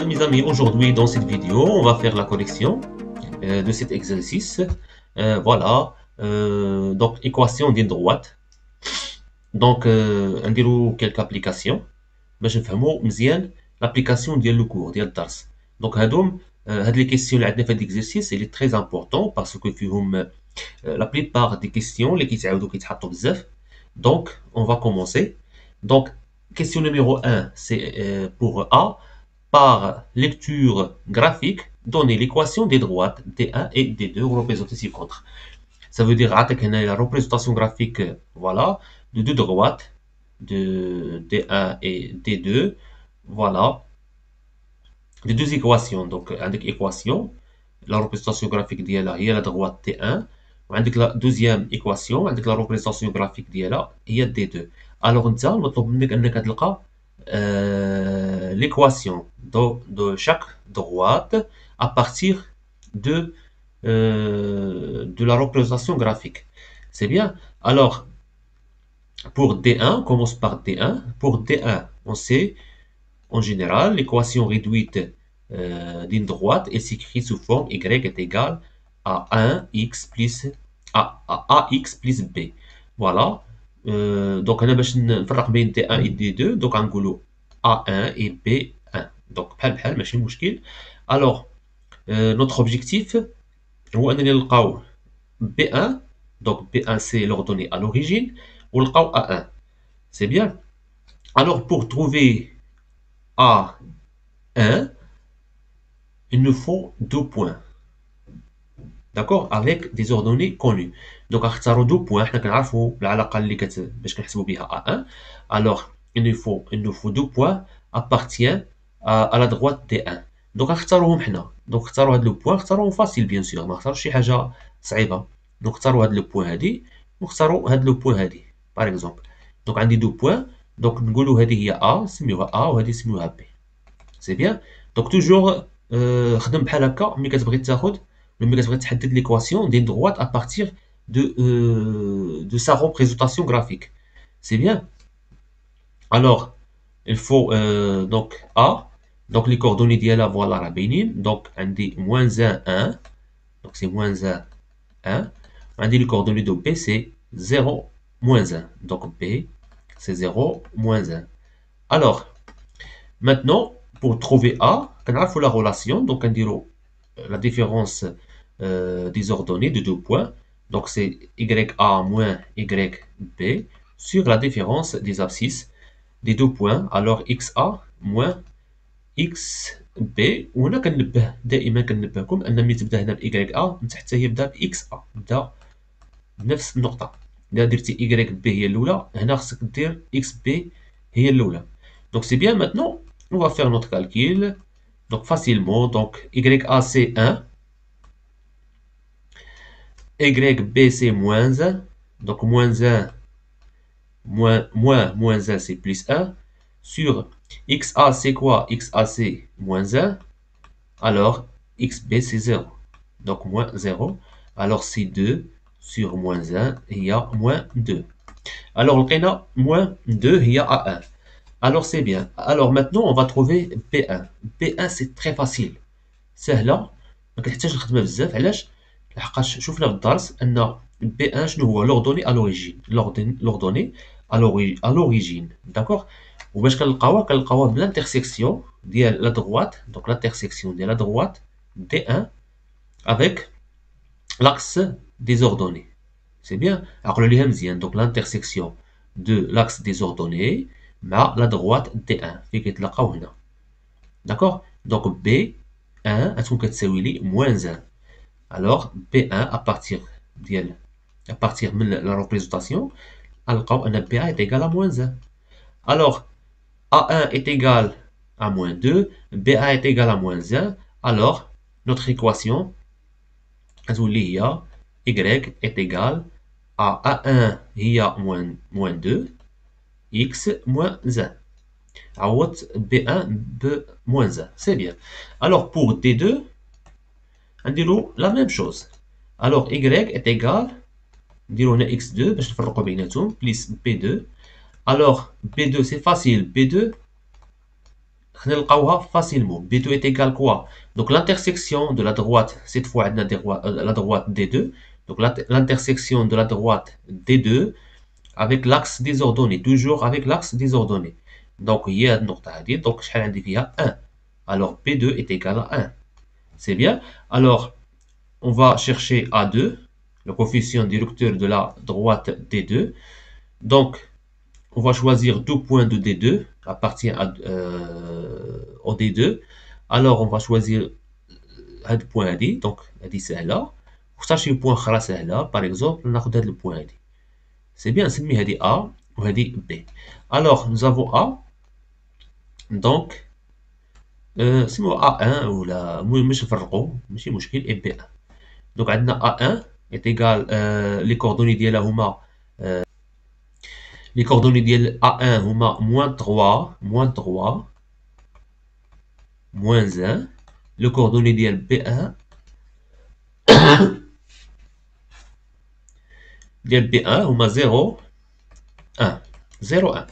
mes amis, aujourd'hui dans cette vidéo, on va faire la correction de cet exercice. Voilà, donc équation d'une droite. Donc, نديرو quelques applications باش نفهمو مزيان l'application ديال لو كور ديال الدرس. Donc هاد les questions اللي عندنا في هاد l'exercice il est très important parce que فيهم la plupart des questions اللي كيتعاودوا كيتحطوا بزاف. Donc, on va commencer. Donc, question numéro 1, c'est pour A. Par lecture graphique, donner l'équation des droites D1 et D2 représentées ci-contre. Ça veut dire la représentation graphique, voilà, de deux droites, de D1 et D2, voilà, de deux équations. Donc, avec équation, la représentation graphique d'IA, il y a la droite D1, avec la deuxième équation, avec la représentation graphique d'IA, il y a D2. Alors, on a l'équation de chaque droite à partir de la représentation graphique. C'est bien. Alors, pour D1, on commence par D1. Pour D1, on sait, en général, l'équation réduite d'une droite, elle s'écrit sous forme y est égal à 1x plus ax plus b. Voilà. Donc, on a نفرق بين D1 et D2. Donc, on نقولوا A1 et B1. Donc, بحال بحال ماشي مشكل. Alors, notre objectif هو أننا نلقاو B1. Donc, B1 c'est l'ordonnée à l'origine. ونلقاو A1. C'est bien. Alors, pour trouver A1, il nous faut deux points. D'accord, avec des ordonnées connues. Donc, نختاروا deux points. حنا كنعرفوا العلاقة اللي باش كنحسبوا بها A1. Alors, il nous faut deux points appartient à la droite D1. Donc, نختاروهم حنا. Donc, نختاروا هاد لو بوين. نختاروهم فاسيل بيان سور. ما نختاروش شي حاجة صعيبة. Donc, نختاروا هاد لو بوين هادي. ونختاروا هاد لو بوين هادي. Par exemple. Donc, عندي deux points. Donc, نقولوا هادي هي A. نسميوها A وهادي نسميوها B. C'est bien. Donc, toujours خدم بحال هكا ملي كتبغي تاخد ملي كتبغي تحدد l'équation d'une droite à partir de sa représentation graphique. C'est bien. Alors, il faut donc A. Donc, les coordonnées d'IA, voilà, la bénine. Donc, on dit moins 1, 1. Donc, c'est moins 1, 1. On dit les coordonnées de B, c'est 0, moins 1. Donc, B, c'est 0, moins 1. Alors, maintenant, pour trouver A, il faut la relation. Donc, on dit la différence des ordonnées de deux points. Donc, c'est YA moins YB sur la différence des abscisses des deux points. Alors, XA moins XB. وهنا كنبه دائما كنبهكم ان ملي تبدا هنا ب YA من تحت هي بدا ب XA. بدا بنفس النقطة. إذا درتي YB هي الأولى هنا خصك دير XB هي الأولى. Donc, c'est bien. Maintenant, on va faire notre calcul. Donc, facilement. Donc, YA c'est 1. YB c'est moins 1. Donc, moins 1 moins 1 c'est plus 1. Sur XA c'est quoi? XA c'est moins 1. Alors, XB c'est 0. Donc, moins 0. Alors, c'est 2 sur moins 1. Il y a moins 2. Alors, on a moins 2, il y a A1. Alors, c'est bien. Alors, maintenant, on va trouver B1. B1 c'est très facile. سهلة. ما كنحتاج نخدمها بزاف. علاش؟ لحقاش شفنا في الدرس أن B1 شنو هو l'ordonnée à l'origine. L'ordonnée à l'origine. D'accord. وباش كنلقاوها من l'intersection ديال la droite. Donc, l'intersection ديال la droite D1 avec l'axe des ordonnées. C'est bien. عقلوا ليها مزيان. Donc, l'intersection de l'axe des ordonnées مع la droite D1 فين كيتلاقاو هنا. D'accord. Donc, B1 غتكون كتساوي لي moins 1. Alors, B1 à partir de la représentation, غنلقاو أن B1 est égal à moins 1. Alors, A1 est égal à moins 2, B1 est égal à moins 1. Alors, notre équation, غتولي هي Y est égal à A1 هي moins 2, X moins 1. عوضت B1 ب moins 1. C'est bien. Alors, pour D2, نديرو la même chose. Alors, Y est égal, نديرو هنا X2 باش نفرقو بيناتهم, plus B2. Alors, B2 c'est facile. B2, نلقاوها facilement. B2 est égal quoi? Donc l'intersection de la droite, cette fois la droite D2, donc l'intersection de la droite D2 avec l'axe des ordonnées, toujours avec l'axe des ordonnées. Donc il y a donc شحال عندي فيها 1. Alors P2 est égal à 1. C'est bien. Alors on va chercher A2, le coefficient directeur de la droite D2. Donc on va choisir deux points de D2 appartient au D2. Alors on va choisir هاد البوان هادي. Donc هادي سهله. واختار شي بوان اخرى سهله. Par exemple ناخذ هاد البوان هادي. C'est bien, نسمي هادي A وهادي B. Alors nous avons A. Donc سموه A1 ولا مش نفرقوا ماشي مشكل et B1. Donc عندنا A1 est égal les coordonnées ديالها هما les coordonnées ديال A1 هما -3 -1. Le coordonnée ديال B1 ديال B1 هما 0 1 0 1.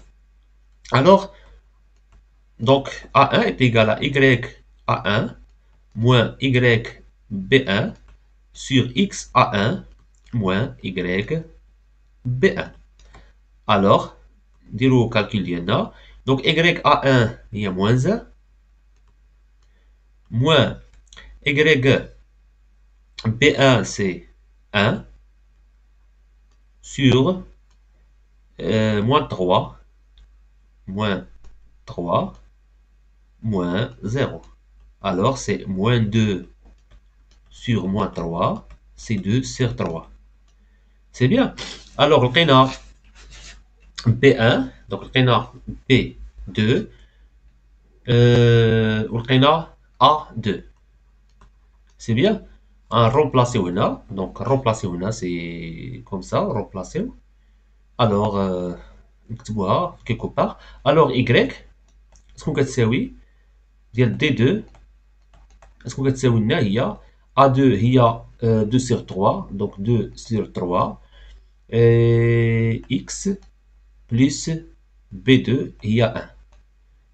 Alors donc A1 est égal à Y A1 moins Y B1 sur X A1 moins Y B1. Alors نديرو calcul ديالنا. Donc Y A1 هي moins 1 moins Y B1 c'est 1 sur moins 3 moins 0. Alors c'est moins 2 sur moins 3, c'est 2 sur 3. C'est bien. Alors لقينا B1 donc لقينا B2 ولقينا A2. C'est bien. Remplacer هنا. Donc remplacer هنا c'est comme ça, remplacer. Alors نكتبوها quelque part. Alors Y شكون كتساوي ديال D2 شكون كتساوي لنا هي A2 هي 2 sur 3 donc 2 sur 3 X plus B2 هي 1.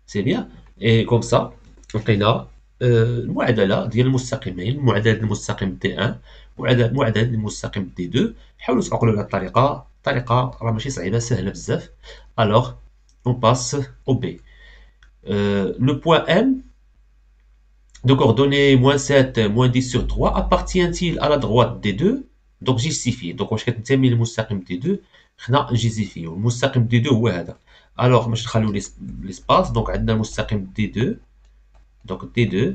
C'est bien. Et comme ça لقينا المعادلة ديال المستقيمين معادلة المستقيم D1 معادلة المستقيم D2. حاولوا تعقلوا على الطريقة راه ماشي صعيبة سهلة بزاف. Alors on passe au B. Le point M de coordonnées -7, -10 sur 3 appartient-il à la droite D2? Donc justifié. Donc واش كتنتمي للمستقيم D2 خنا نجيزيفيو. المستقيم D2 هو هذا. Alors باش نخليو l'espace donc عندنا المستقيم D2 donc D2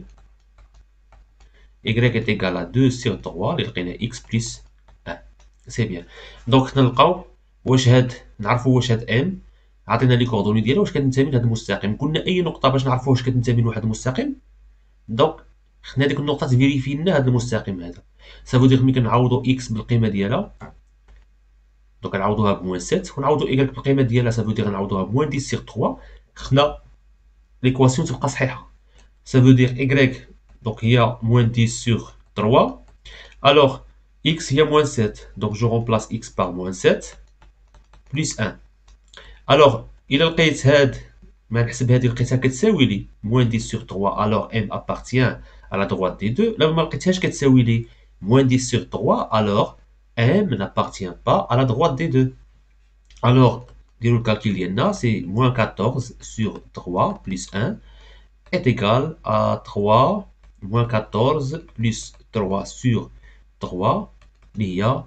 Y est égal à 2 sur 3 اللي لقينا X plus 1. C'est bien. Donc حنا نلقاو واش هاد نعرفوا واش هاد M عطينا لي كوردوني ديالها واش كتنتمي لهاد المستقيم. قلنا اي نقطة باش نعرفوا واش كتنتمي لواحد المستقيم دونك خصنا هذيك النقطة تفيريفي لنا هاد المستقيم هذا. سافو دير ملي كنعوضو إكس بالقيمة ديالها دونك نعوضوها بموان 7 ونعوضو إيكغيك بالقيمة ديالها سافو دير نعوضوها بموان 10 سيغ 3 خصنا ليكواسيون تبقى صحيحة. سافو دير إيكغيك دونك هي موان 10 سيغ 3 ألوغ إكس هي موان 7 دونك جو رومبلاس إكس باغ موان 7 بليس 1. ألوغ إلا لقيت هاد ما نحسب هذه لقيتها كتساوي لي موان 10 sur 3 alors M appartient à la droite des deux. لما ما لقيتهاش كتساوي لي موان 10 sur 3 alors M n'appartient pas à la droite des deux. Alors نديرو الكالكيل ديالنا سي موان 14 sur 3 plus 1 est égal à 3 moins 14 plus 3 sur 3 اللي هي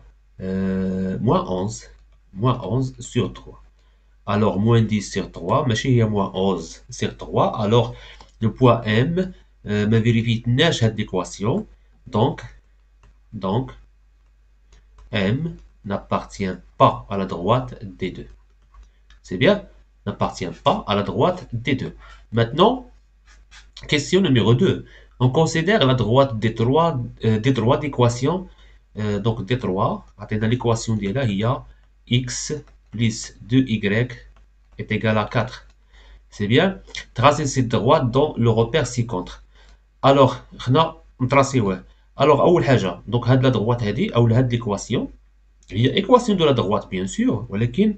moins 11 sur 3. Alors, moins 10 sur 3, ماشي هي moins 11 sur 3. Alors, le poids M, ما vérifie cette équation. Donc, M n'appartient pas à la droite des deux. C'est bien? N'appartient pas à la droite des deux. Maintenant, question numéro 2. On considère la droite des droits d'équation. Donc, D3, dans l'équation d'Ela, il y a X plus 2y est égal à 4. C'est bien. Tracer cette droite dans le repère ci-contre. Alors, on trace. Alors, أول حاجة, donc هاد la droite هادي أو هاد l'équation. Il y a équation de la droite bien sûr, ولكن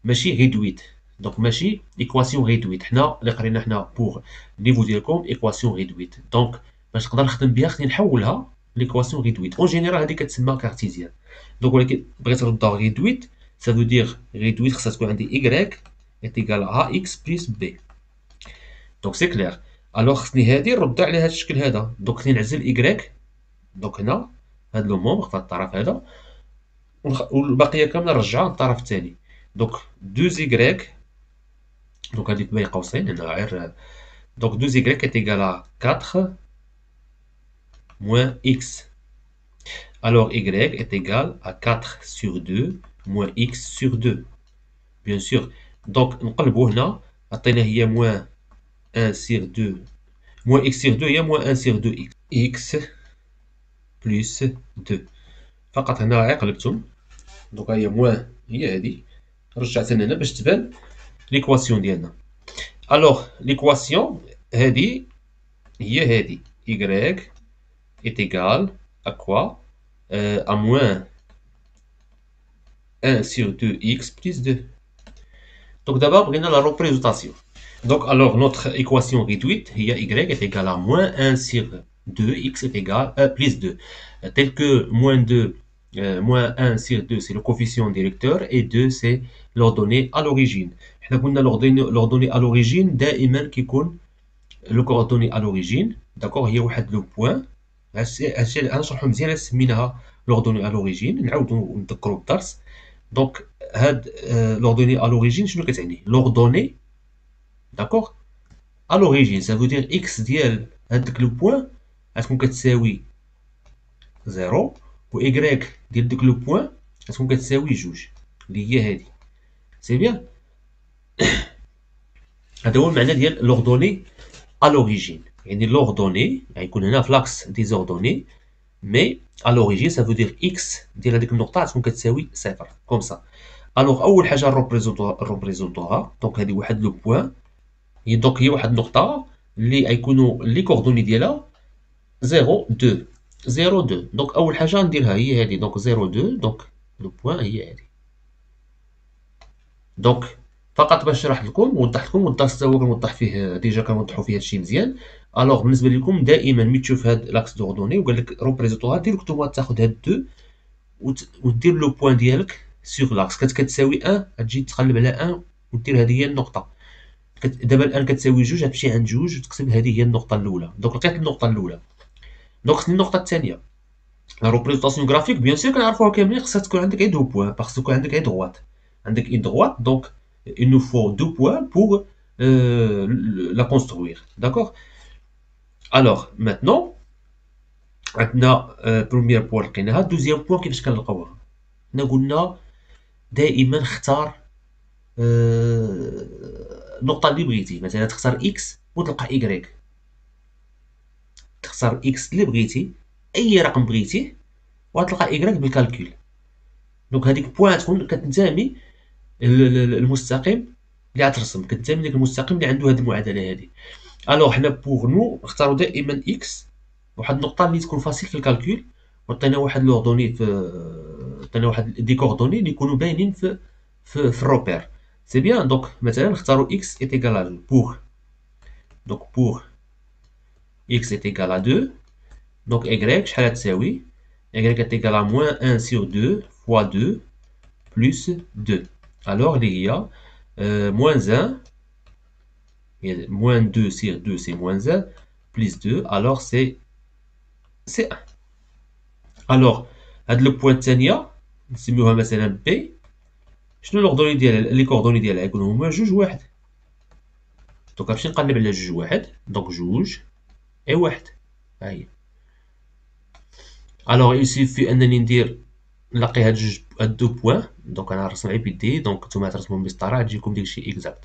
ماشي réduite. دونك ماشي ايكواسيون ريدويت. حنا اللي قرينا حنا بوغ النيفو ديالكم ايكواسيون ريدويت. دونك باش نقدر نخدم بها خصني نحولها ليكواسيون ريدويت. اون جينيرال هذه كتسمى كارتيزيان. دونك ولكن بغيت نردها ريدويت، ça veut dire ريدويت خصها تكون عندي y est égal à ax plus b. دونك سي كلير. الوغ خصني هادي نردها على هاد الشكل هذا. دونك خصني نعزل y. دونك هنا هاد لو مومبر في الطرف هذا، والبقيه كامله نرجعها للطرف الثاني. دونك 2y. دونك هادي بين قوسين هنا غير. دونك 2y est égal à 4 moins x. Alors y est égal à 4 sur 2 moins x sur 2. Bien sûr. Donc نقلبو هنا عطينا هي moins 1 sur 2 moins x sur 2 هي moins 1 sur 2 x plus 2. فقط هنا غير قلبتهم. دونك هي موان هي هادي، رجعت هنا باش تبان ليكواسيون ديالنا. الوغ ليكواسيون هادي هي هادي y est égal à quoi à moins 1 sur 2x plus 2. Donc d'abord بغينا la représentation. Donc alors notre équation réduite هي y est égal à moins 1 sur 2x est égal à plus 2. Tel que moins 2 moins 1 sur 2 c'est le coefficient directeur et 2 c'est l'ordonnée à l'origine. حنا قلنا l'ordonnée à l'origine دائما كيكون لو coordonnée à l'origine داكوغ هي واحد لو بوين. هادشي غنشرحو مزيان علاش سميناها l'ordonnée à l'origine. نعاودو نذكرو الدرس. دونك هاد l'ordonnée à l'origine شنو كتعني؟ l'ordonnée داكوغ à l'origine ça veut dire x ديال هاداك لو بوين غتكون كتساوي 0 و y ديال داك لو بوين غتكون كتساوي 2 اللي هي هادي. سي بيان. هذا هو المعنى ديال لوردوني à l'origine. يعني لوردوني غيكون هنا في لاكس دي زوردوني مي à l'origine ça veut dire x ديال هذيك النقطة غتكون كتساوي 0 كوم سا. الوغ أول حاجة نروبريزونطوها. دونك هادي واحد لو بوين دونك هي واحد النقطة اللي غيكونوا لي كوردوني ديالها 0 2 0 2. دونك أول حاجة نديرها هي هادي. دونك 0 2 دونك لو بوين هي هادي. دونك فقط باش نشرح لكم ونوضح لكم، والدرس تا هو كنوضح فيه ديجا كنوضحوا فيه هادشي مزيان. الوغ بالنسبه لكم دائما ملي تشوف هاد لاكس دوردوني وقال لك روبريزونطوها ديريكت نتوما تاخذ هاد 2 ودير لو بوين ديالك سيغ لاكس كتساوي 1 غتجي تقلب على 1 ودير هذه هي النقطه. دابا الان كتساوي 2 غتمشي عند 2 وتكتب هذه هي النقطه الاولى. دونك لقيت النقطه الاولى. دونك خصني النقطه الثانيه. لا روبريزونطاسيون غرافيك بيان سور كنعرفوها كاملين خصها تكون عندك غير دو بوين باسكو تكون عندك غير droite. عندك une droite donc il nous faut 2 points pour la construire. D'accord. Alors maintenant عندنا بروميير بوين لقيناها. دوزيام بوين كيفاش كنلقاوها؟ حنا قلنا دائما اختار النقطة اللي بغيتي. مثلا تختار اكس وتلقى ايكغيك، تختار اكس اللي بغيتي اي رقم بغيتيه وغتلقى ايكغيك بالكالكول. دونك هذيك بوين تكون كتنتمي المستقيم اللي غترسم، كتنتمي لداك المستقيم اللي عنده هذه المعادله هذه. الوغ حنا بوغ نو نختاروا دائما اكس واحد النقطه اللي تكون فاسيل في الكالكول وعطينا واحد لوردوني عطينا واحد دي كوردوني اللي يكونوا باينين في الروبير. سي بيان. دونك مثلا نختاروا اكس ايت ايكال ا 2 بوغ. دونك بوغ اكس ايت ايكال ا 2 دونك ايكغيك شحال تساوي؟ ايكغيك ايت ايكال ا موان 1 sur 2 fois 2 plus 2. Alors il y a moins 1, et moins 2 sur 2 c'est moins 1, plus 2, alors c'est 1. Alors, هاد لو بوين الثانية نسميوها مثلا B. شنو لوردوني ديالها؟ لي كوردوني ديالها يكونوا هما 2 1. دونك غنمشي نقلب على 2 1 دونك 2 et 1 ها هي. Alors il suffit انني ندير نلقي هاد دو بوين. دونك انا نرسم غير بيدي. دونك نتوما ترسموا بمسطره تجيكم داكشي اكزاكت.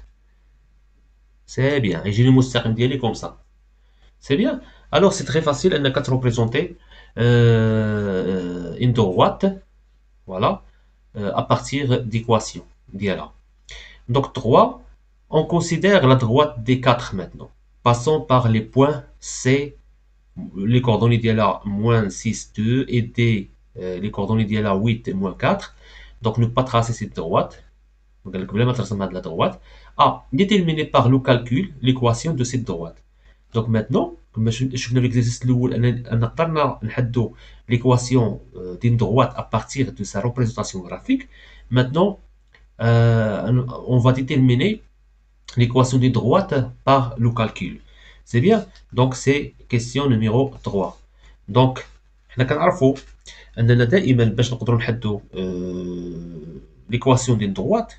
سي بيان. يجيني المستقيم ديالي كوم سا. سي بيان. الوغ سي تري فاسيل انك تروبريزونتي une droite voilà à partir d'équation ديالها. Donc 3 on considère la droite des 4 maintenant. Passons par les points C, les coordonnées ديالها moins 6 2 et D les coordonnées ديالها 8 moins 4. Donc ne pas tracer cette droite. قال لك بلا ما ترسم هاد لا droite. A déterminé par le calcul l'équation de cette droite. Donc maintenant كما شفنا في l'exercice الاول ان قدرنا نحددوا l'équation d'une droite à partir de sa représentation graphique. Maintenant on va déterminer l'équation d'une droite par le calcul. C'est bien. Donc c'est question numéro 3. Donc حنا كنعرفوا اننا دائما باش نقدروا نحدوا l'équation d'une droite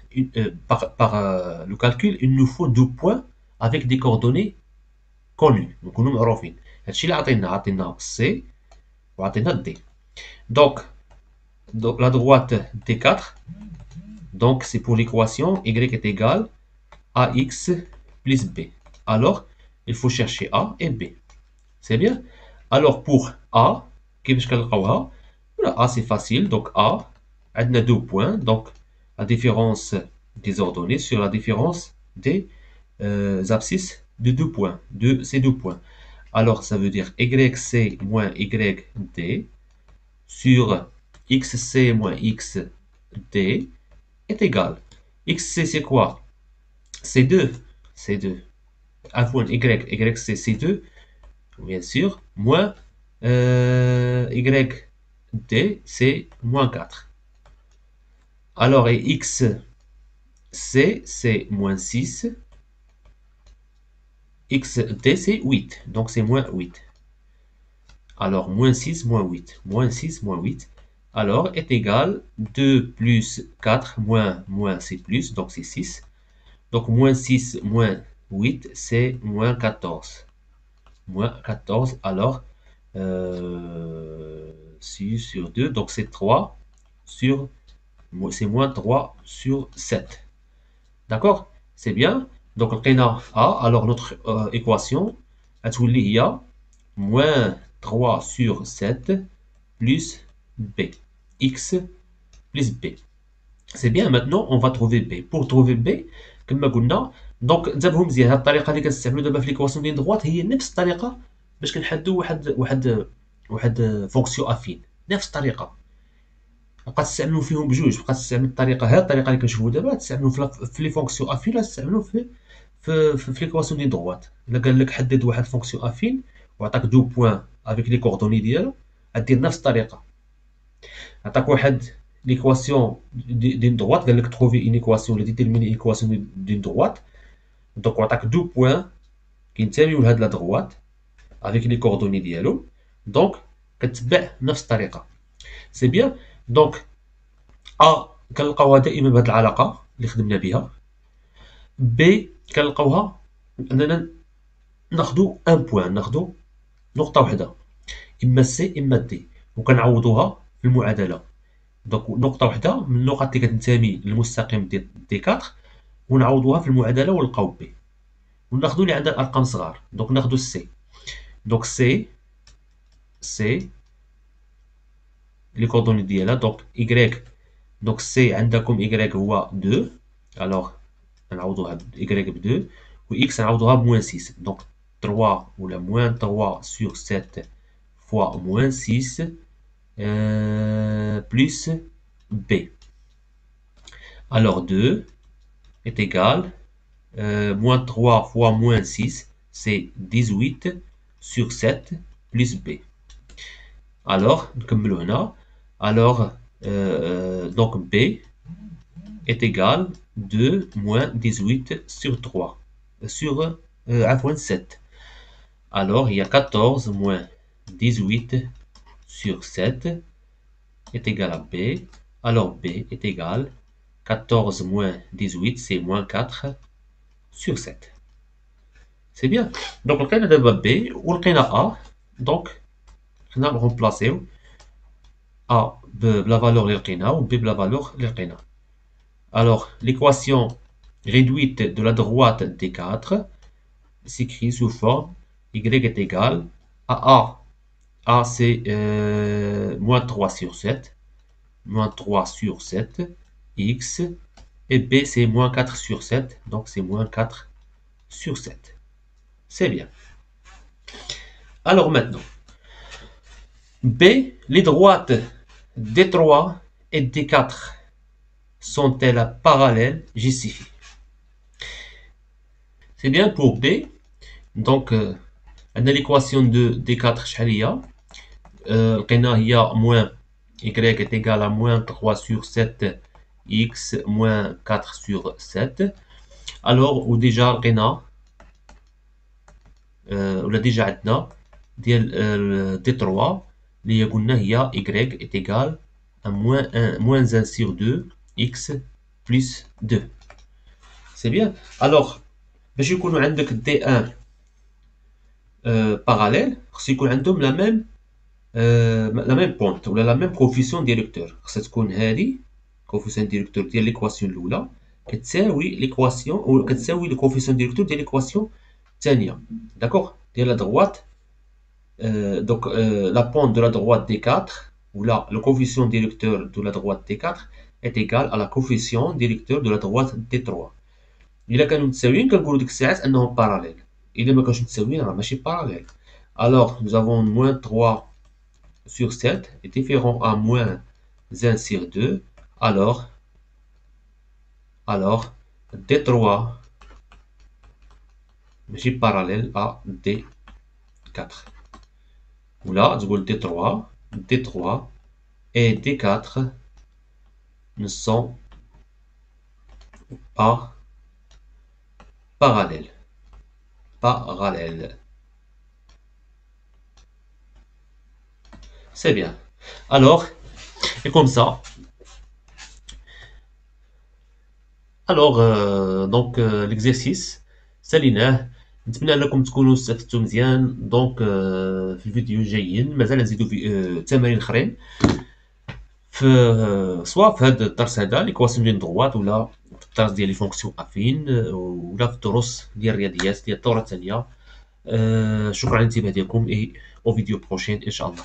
par le calcul, il nous faut deux points avec des coordonnées connues. نكونوا معروفين. هادشي اللي عطينا C وعطينا D. Donc la droite D4, donc c'est pour l'équation y est égal à AX plus B. Alors, il faut chercher A et B. C'est bien. Alors pour A, كيفاش كنلقاوها؟ A c'est facile, donc A, on a deux points, donc la différence des ordonnées sur la différence des abscisses de deux points, de ces deux points. Alors ça veut dire YC moins YD sur XC moins XD est égal. XC c'est quoi? C'est 2. C'est 2. Un point YC c'est 2, bien sûr, moins YD c'est moins 4. Alors, et XC c'est moins 6. XD c'est 8. Donc c'est moins 8. Alors, moins 6 moins 8. Moins 6 moins 8. Alors, est égal 2 plus 4 moins c'est plus. Donc c'est 6. Donc moins 6 moins 8 c'est moins 14. Moins 14. Alors, 6 sur 2. Donc c'est 3 sur... C'est moins 3 sur 7. D'accord? C'est bien. Donc, on a A. Alors, notre équation, il y a moins 3 sur 7 plus B. X plus B. C'est bien. Maintenant, on va trouver B. Pour trouver B, comme on a donc, انتبهوا مزيان هاد الطريقة اللي كنستعملوا دابا في ليكواسيون ديال droite هي نفس الطريقة باش كنحددوا واحد فونكسيون افين. نفس الطريقة. بقى تستعملوا فيهم بجوج، بقى تستعمل الطريقه هاد الطريقه اللي كنشوفوا دابا تستعملوا في لي فونكسيون افين، ولا تستعملوا في ليكواسيون ديال droite. الا قال لك حدد واحد فونكسيون افين وعطاك دو بوين افيك لي كوردوني ديالها، غدير نفس الطريقه. عطاك واحد ليكواسيون ديال droite، قال لك تروفي اون ايكواسيون ولا ديتيرميني ايكواسيون ديال droite، دونك عطاك دو بوين كينتميو لهاد لا droite افيك لي كوردوني ديالو، دونك كتبع نفس الطريقه. سي بيان. دونك A كنلقاوها دائما بهذه العلاقه اللي خدمنا بها. B كنلقاوها اننا ناخذوا ان بوين، ناخذوا نقطه واحده، اما سي اما دي، وكنعوضوها في المعادله. دونك نقطه واحده من النقط اللي كتنتمي للمستقيم ديال دي 4 ونعوضوها في المعادله ونلقاو بي، وناخذوا اللي عندها الارقام صغار. دونك ناخذوا سي. دونك سي لي كوردوني ديالها، دونك y. دونك سي عندكم y هو 2، الوغ نعوضوها y ب 2، و x نعوضوها ب moins 6. دونك 3 ولا moins 3 sur 7 fois moins 6 plus b. Alors 2 est égal moins 3 fois moins 6, c'est 18 sur 7 plus b. Alors نكملوا هنا. Alors donc B est égal 2 moins 18 sur 3 sur 7. Alors il y a 14 moins 18 sur 7 est égal à B. Alors B est égal 14 moins 18 c'est moins 4 sur 7. C'est bien. Donc لقينا دابا B ولقينا A. Donc حنا نغومبلاسيو A la valeur l'ilqina ou B la valeur l'ilqina. Alors, l'équation réduite de la droite D4 s'écrit sous forme y est égal à A. A c'est moins 3 sur 7, moins 3 sur 7, X, et B c'est moins 4 sur 7, donc c'est moins 4 sur 7. C'est bien. Alors maintenant, B, les droites D3 et D4 sont-elles parallèles? Justifie. C'est bien pour B. Donc, on a l'équation de D4 شحال هي لقينا هي moins y est égal à moins 3 sur 7 x moins 4 sur 7. Alors, ou déjà لقينا ولا ديجا عندنا ديال D3 اللي قلنا هي y est égal à moins 1 sur 2 x plus 2. C'est bien. Alors, باش يكونوا عندك D1 parallèle, خص يكون عندهم la même pente ولا la même coefficient directeur. خصها تكون هذه coefficient directeur ديال l'équation الاولى كتساوي l'équation ou كتساوي le coefficient directeur ديال l'équation الثانيه. D'accord, ديال la droite. Donc la pente de la droite D4 ou là le coefficient directeur de la droite D4 est égal à la coefficient directeur de la droite D3. إلا كانوا متساويين كنقولوا ديك الساعات أنهم باراليل. إلا ما كانوش متساويين راه ماشي باراليل. Alors nous avons moins 3 sur 7 est différent à moins 1 sur 2. Alors D3 ماشي parallèle à D4. Ou là تقول D3 et D4 ne sont pas parallèles. C'est bien. Alors, et comme ça. Alors, donc l'exercice ساليناه. نتمنى انكم تكونوا استفدتوا مزيان. دونك في الفيديو الجايين مازال نزيدوا تمارين اخرين في سواء في هذا الدرس هذا ليكواسيون ديال دروات ولا في الدرس ديال لي فونكسيون افين ولا في الدروس ديال الرياضيات ديال الدوره الثانيه. شكرا على الانتباه ديالكم. او فيديو بروشين ان شاء الله.